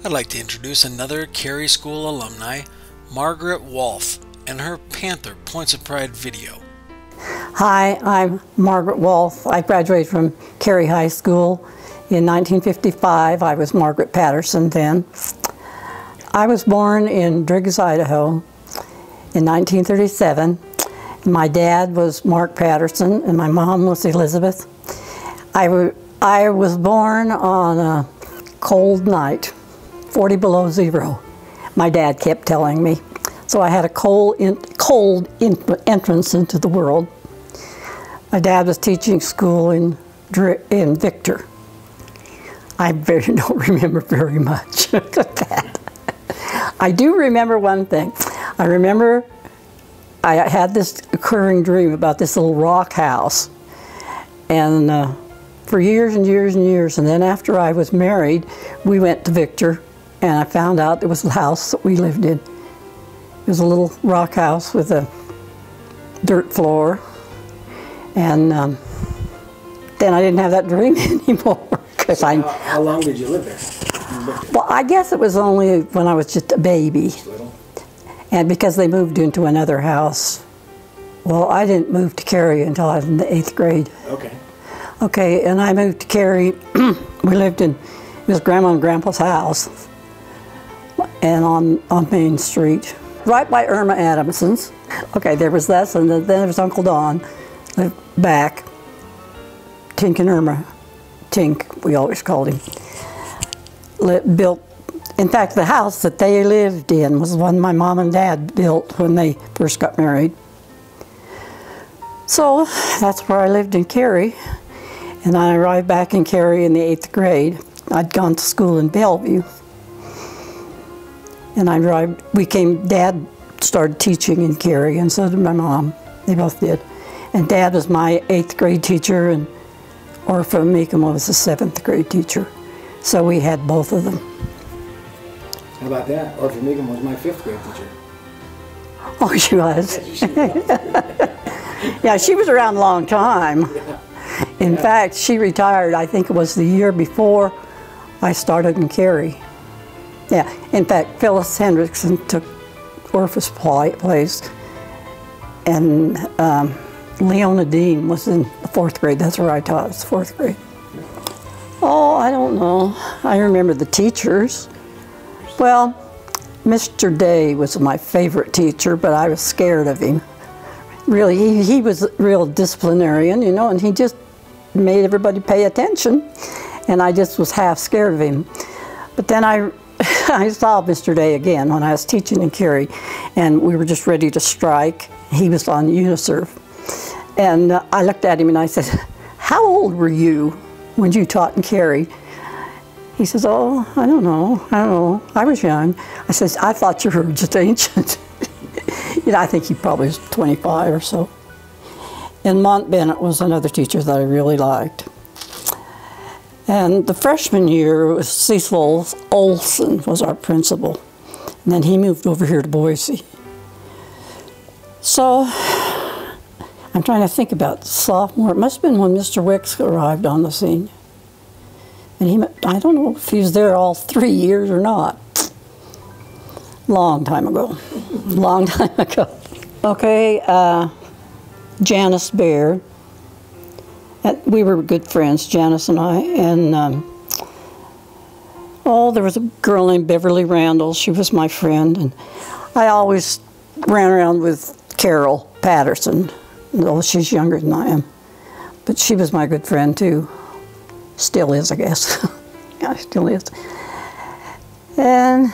I'd like to introduce another Carey School alumni, Margaret Walth, and her Panther Points of Pride video. Hi, I'm Margaret Walth. I graduated from Carey High School in 1955. I was Margaret Patterson then. I was born in Driggs, Idaho in 1937. My dad was Mark Patterson and my mom was Elizabeth. I was born on a cold night, 40 below zero. My dad kept telling me. So I had a cold entrance into the world. My dad was teaching school in Victor. I don't remember very much of that. I do remember one thing. I remember I had this recurring dream about this little rock house. And for years and years and years, and then after I was married, we went to Victor, and I found out it was the house that we lived in. It was a little rock house with a dirt floor, and then I didn't have that dream anymore. So how long did you live there? Well, I guess it was only when I was just a baby, and because they moved into another house. Well, I didn't move to Carey until I was in the 8th grade. Okay. Okay, and I moved to Carey. We lived in, it was Grandma and Grandpa's house, and on Main Street, right by Irma Adamson's. Okay, there was this, and then there was Uncle Don, lived back. Tink and Irma, Tink, we always called him, built. In fact, the house that they lived in was one my mom and dad built when they first got married. So that's where I lived in Carey. And I arrived back in Carey in the 8th grade. I'd gone to school in Bellevue. And Dad started teaching in Carey, and so did my mom. They both did. And Dad was my 8th grade teacher, and Orpha Meekum was the 7th grade teacher. So we had both of them. How about that? Orpha Meekum was my 5th grade teacher. Oh, she was? Yeah, she was around a long time. In fact, she retired, I think it was the year before I started in Carey. Yeah, in fact, Phyllis Hendrickson took Orpha's place, and Leona Dean was in the 4th grade. That's where I taught, it's 4th grade. Oh, I don't know. I remember the teachers. Well, Mr. Day was my favorite teacher, but I was scared of him. Really, he was a real disciplinarian, you know, and he just made everybody pay attention, and I just was half scared of him. But then I saw Mr. Day again when I was teaching in Carey, and we were just ready to strike. He was on UNISERV. And I looked at him and I said, "How old were you when you taught in Carey?" He says, "Oh, I don't know. I was young." I said, "I thought you were just ancient." You know, I think he probably was 25 or so. And Mont Bennett was another teacher that I really liked. And the freshman year, it was Cecil Olson was our principal. And then he moved over here to Boise. So I'm trying to think about sophomore. It must have been when Mr. Wicks arrived on the scene. And I don't know if he was there all 3 years or not. Long time ago. Long time ago. Okay, Janice Baird. We were good friends, Janice and I. And there was a girl named Beverly Randall. She was my friend. And I always ran around with Carol Patterson. Although she's younger than I am. But she was my good friend too. Still is, I guess. Yeah, still is. And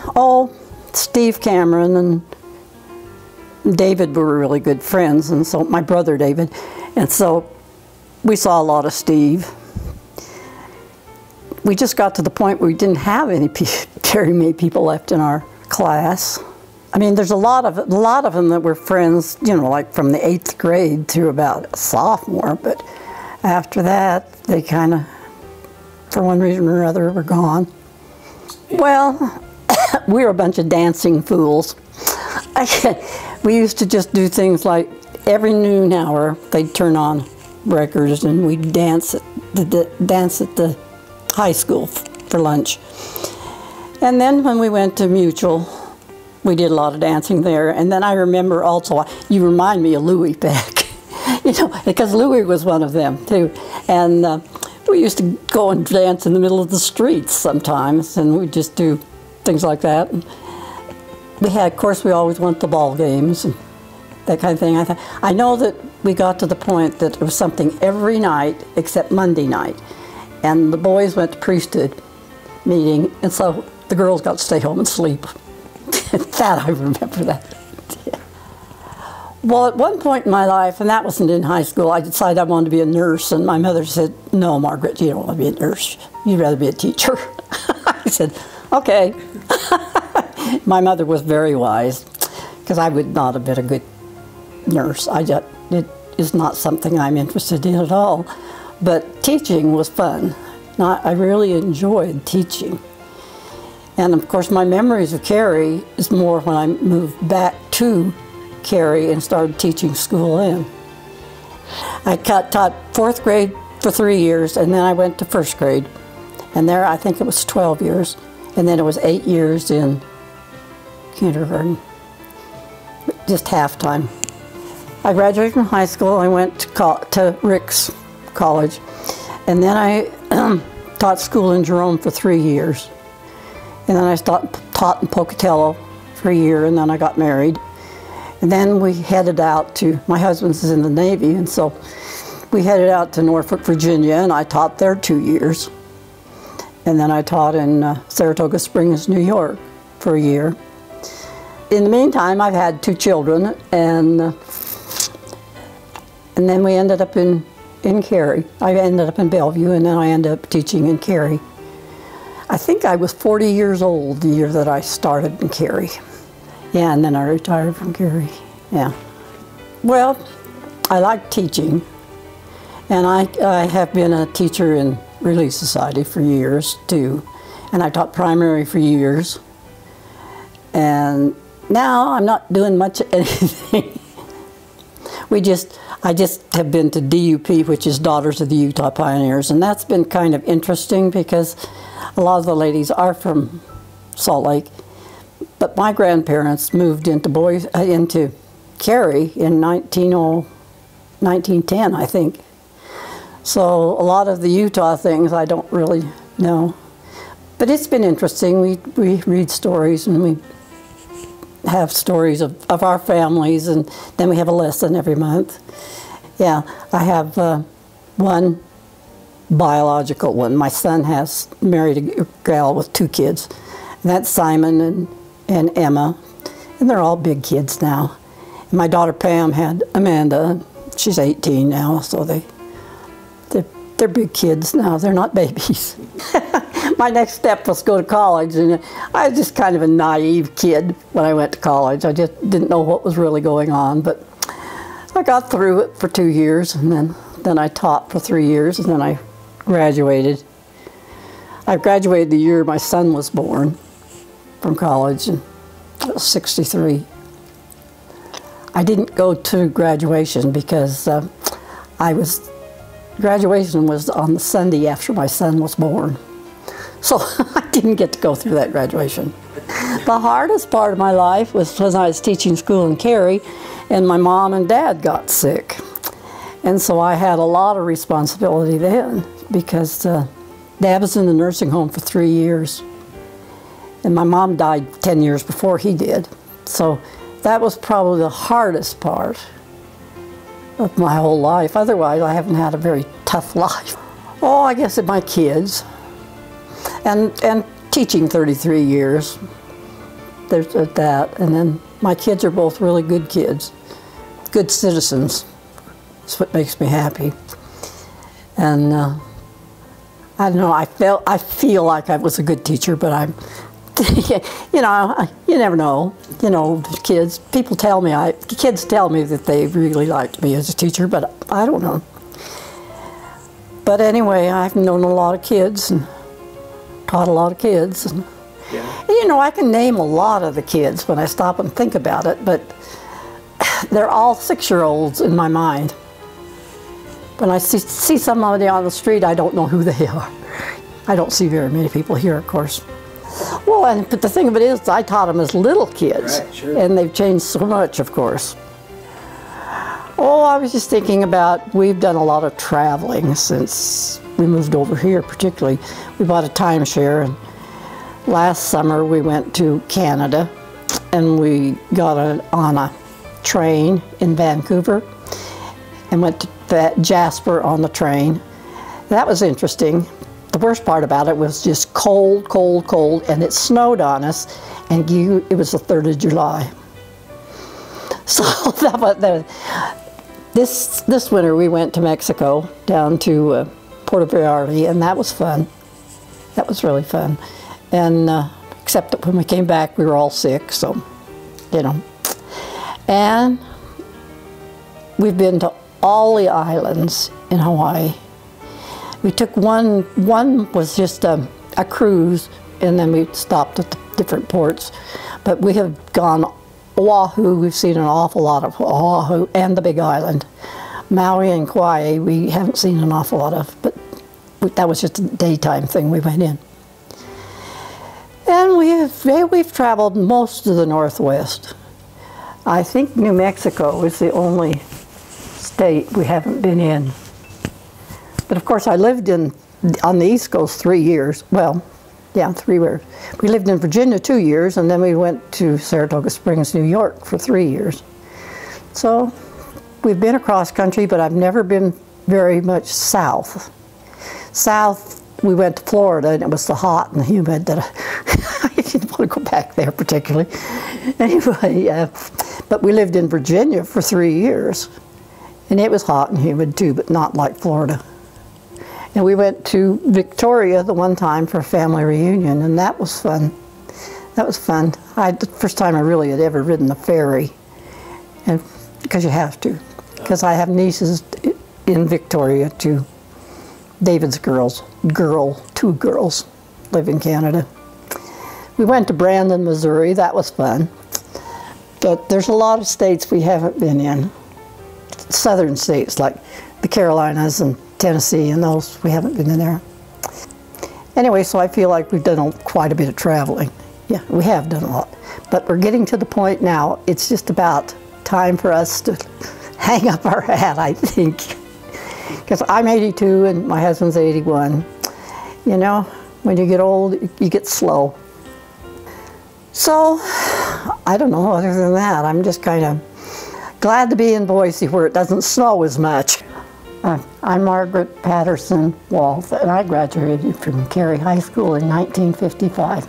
Steve Cameron and David were really good friends, and so my brother David, and so we saw a lot of Steve. We just got to the point where we didn't have very many people left in our class. I mean, there's a lot of them that were friends, you know, like from the 8th grade through about sophomore, but after that, they kind of, for one reason or another, were gone. Well, we were a bunch of dancing fools. We used to just do things like every noon hour they'd turn on records and we'd dance at the high school for lunch. And then when we went to Mutual, we did a lot of dancing there. And then I remember also, you remind me of Louis Beck, you know, because Louis was one of them too. And we used to go and dance in the middle of the streets sometimes, and we'd just do things like that. And we had, of course, we always went to ball games and that kind of thing. I know that we got to the point that there was something every night except Monday night. And the boys went to priesthood meeting, and so the girls got to stay home and sleep. That, I remember that. Yeah. Well, at one point in my life, and that wasn't in high school, I decided I wanted to be a nurse, and my mother said, "No, Margaret, you don't want to be a nurse. You'd rather be a teacher." I said, "Okay." My mother was very wise, because I would not have been a good nurse. It is not something I'm interested in at all. But teaching was fun. I really enjoyed teaching. And of course, my memories of Carey is more when I moved back to Carey and started teaching school in. I taught 4th grade for 3 years, and then I went to 1st grade. And there, I think it was 12 years. And then it was 8 years in kindergarten, just half-time. I graduated from high school. I went to Rick's College. And then I taught school in Jerome for 3 years. And then I taught in Pocatello for a year, and then I got married. And then we headed out to, my husband's in the Navy, and so we headed out to Norfolk, Virginia, and I taught there 2 years. And then I taught in Saratoga Springs, New York for a year. In the meantime, I've had 2 children, and then we ended up in Carey. I ended up in Bellevue, and then I ended up teaching in Carey. I think I was 40 years old the year that I started in Carey. Yeah, and then I retired from Carey. Yeah. Well, I like teaching, and I have been a teacher in Relief Society for years too, and I taught primary for years. And now I'm not doing much of anything. I just have been to DUP, which is Daughters of the Utah Pioneers, and that's been kind of interesting because a lot of the ladies are from Salt Lake, but my grandparents moved into Carey in 1910, I think. So a lot of the Utah things I don't really know, but it's been interesting. We read stories, and we have stories of our families, and then we have a lesson every month. Yeah, I have one biological one. My son has married a gal with 2 kids, and that's Simon and Emma, and they're all big kids now. And my daughter Pam had Amanda. She's 18 now, so they're big kids now. They're not babies. My next step was to go to college, and I was just kind of a naive kid when I went to college. I just didn't know what was really going on, but I got through it for 2 years, and then I taught for 3 years, and then I graduated. I graduated the year my son was born from college, and I was 63. I didn't go to graduation because graduation was on the Sunday after my son was born. So I didn't get to go through that graduation. The hardest part of my life was when I was teaching school in Carey, and my mom and dad got sick. And so I had a lot of responsibility then, because Dad was in the nursing home for 3 years, and my mom died 10 years before he did. So that was probably the hardest part of my whole life. Otherwise, I haven't had a very tough life. Oh, I guess my kids. And teaching 33 years, there's that. And then my kids are both really good kids, good citizens. That's what makes me happy. And I don't know, I feel like I was a good teacher, but I'm, you know, you never know. You know, kids tell me that they really liked me as a teacher, but I don't know. But anyway, I've known a lot of kids and taught a lot of kids. And, you know, I can name a lot of the kids when I stop and think about it, but they're all 6-year-olds in my mind. When I see somebody on the street, I don't know who they are. I don't see very many people here, of course. Well, but the thing of it is, I taught them as little kids, Right, sure. and they've changed so much, of course. Oh, I was just thinking about, we've done a lot of traveling since we moved over here, particularly. We bought a timeshare, and last summer we went to Canada, and we got on a train in Vancouver, and went to Jasper on the train. That was interesting. The worst part about it was just cold, cold, cold, and it snowed on us, and it was the 3rd of July. So this winter we went to Mexico, down to Puerto Vallarta, and that was fun. That was really fun. And except that when we came back, we were all sick, so, you know. And we've been to all the islands in Hawaii. We took one was just a cruise, and then we stopped at the different ports. But we have gone Oahu, we've seen an awful lot of Oahu and the Big Island. Maui and Kauai, we haven't seen an awful lot of, but that was just a daytime thing we went in. And we've traveled most of the Northwest. I think New Mexico is the only state we haven't been in. But of course, I lived on the East Coast 3 years. Well, yeah, 3 years. We lived in Virginia 2 years, and then we went to Saratoga Springs, New York for 3 years. So we've been across country, but I've never been very much south. South, we went to Florida, and it was the hot and humid that I didn't want to go back there particularly. Anyway, but we lived in Virginia for 3 years, and it was hot and humid too, but not like Florida. And we went to Victoria the one time for a family reunion, and that was fun. That was fun. The first time I really had ever ridden a ferry, and because you have to. Because I have nieces in Victoria too. David's two girls live in Canada. We went to Brandon, Missouri. That was fun. But there's a lot of states we haven't been in. Southern states like the Carolinas and Tennessee, and those, we haven't been in there. Anyway, so I feel like we've done quite a bit of traveling. Yeah, we have done a lot. But we're getting to the point now, it's just about time for us to hang up our hat, I think. Because I'm 82 and my husband's 81. You know, when you get old, you get slow. So, I don't know, other than that, I'm just kind of glad to be in Boise where it doesn't snow as much. I'm Margaret Patterson Walth, and I graduated from Carey High School in 1955.